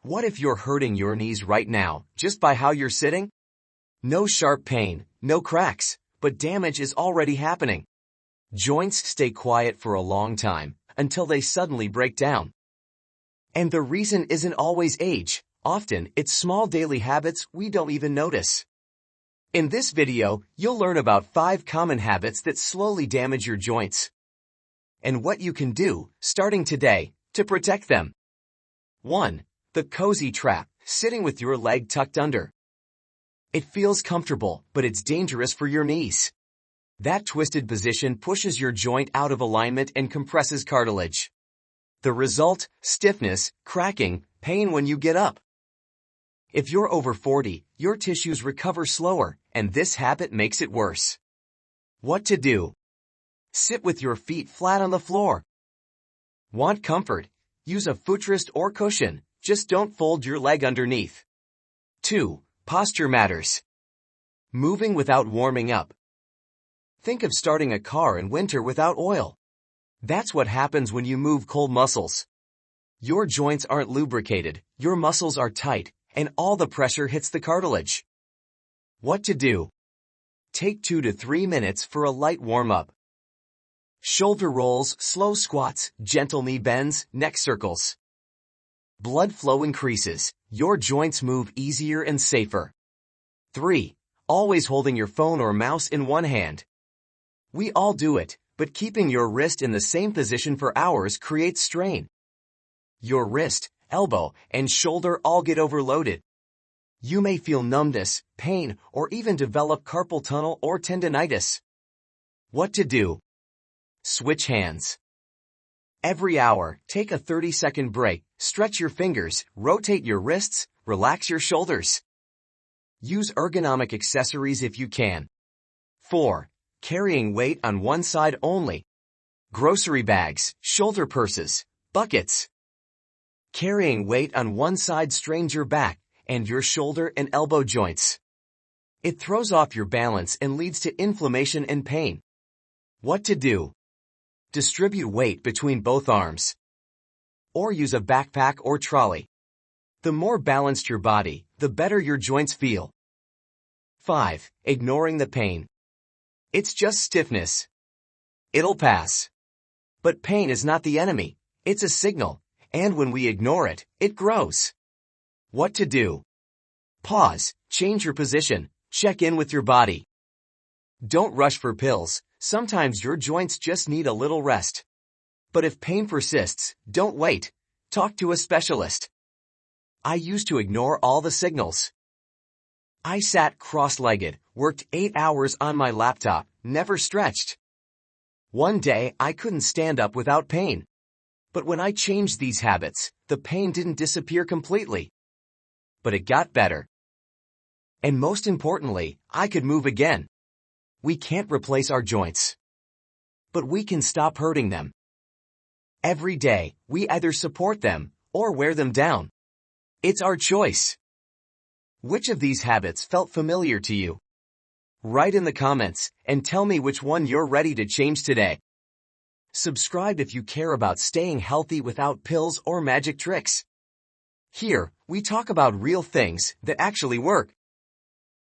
What if you're hurting your knees right now, just by how you're sitting? No sharp pain, no cracks, but damage is already happening. Joints stay quiet for a long time, until they suddenly break down. And the reason isn't always age. Often, it's small daily habits we don't even notice. In this video, you'll learn about 5 common habits that slowly damage your joints, and what you can do, starting today, to protect them. 1. The cozy trap, sitting with your leg tucked under. It feels comfortable, but it's dangerous for your knees. That twisted position pushes your joint out of alignment and compresses cartilage. The result, stiffness, cracking, pain when you get up. If you're over 40, your tissues recover slower, and this habit makes it worse. What to do? Sit with your feet flat on the floor. Want comfort? Use a footrest or cushion, just don't fold your leg underneath. 2. Posture matters. Moving without warming up. Think of starting a car in winter without oil. That's what happens when you move cold muscles. Your joints aren't lubricated, your muscles are tight, and all the pressure hits the cartilage. What to do? Take 2 to 3 minutes for a light warm-up. Shoulder rolls, slow squats, gentle knee bends, neck circles. Blood flow increases, your joints move easier and safer. 3. Always holding your phone or mouse in one hand. We all do it, but keeping your wrist in the same position for hours creates strain. Your wrist, elbow, and shoulder all get overloaded. You may feel numbness, pain, or even develop carpal tunnel or tendinitis. What to do? Switch hands. Every hour, take a 30-second break, stretch your fingers, rotate your wrists, relax your shoulders. Use ergonomic accessories if you can. 4. Carrying weight on one side only. Grocery bags, shoulder purses, buckets. Carrying weight on one side strains your back and your shoulder and elbow joints. It throws off your balance and leads to inflammation and pain. What to do? Distribute weight between both arms. Or use a backpack or trolley. The more balanced your body, the better your joints feel. 5. Ignoring the pain. It's just stiffness. It'll pass. But pain is not the enemy. It's a signal, and when we ignore it, it grows. What to do? Pause, change your position, check in with your body. Don't rush for pills. Sometimes your joints just need a little rest. But if pain persists, don't wait. Talk to a specialist. I used to ignore all the signals. I sat cross-legged, worked 8 hours on my laptop, never stretched. One day, I couldn't stand up without pain. But when I changed these habits, the pain didn't disappear completely. But it got better. And most importantly, I could move again. We can't replace our joints, but we can stop hurting them. Every day, we either support them or wear them down. It's our choice. Which of these habits felt familiar to you? Write in the comments and tell me which one you're ready to change today. Subscribe if you care about staying healthy without pills or magic tricks. Here, we talk about real things that actually work.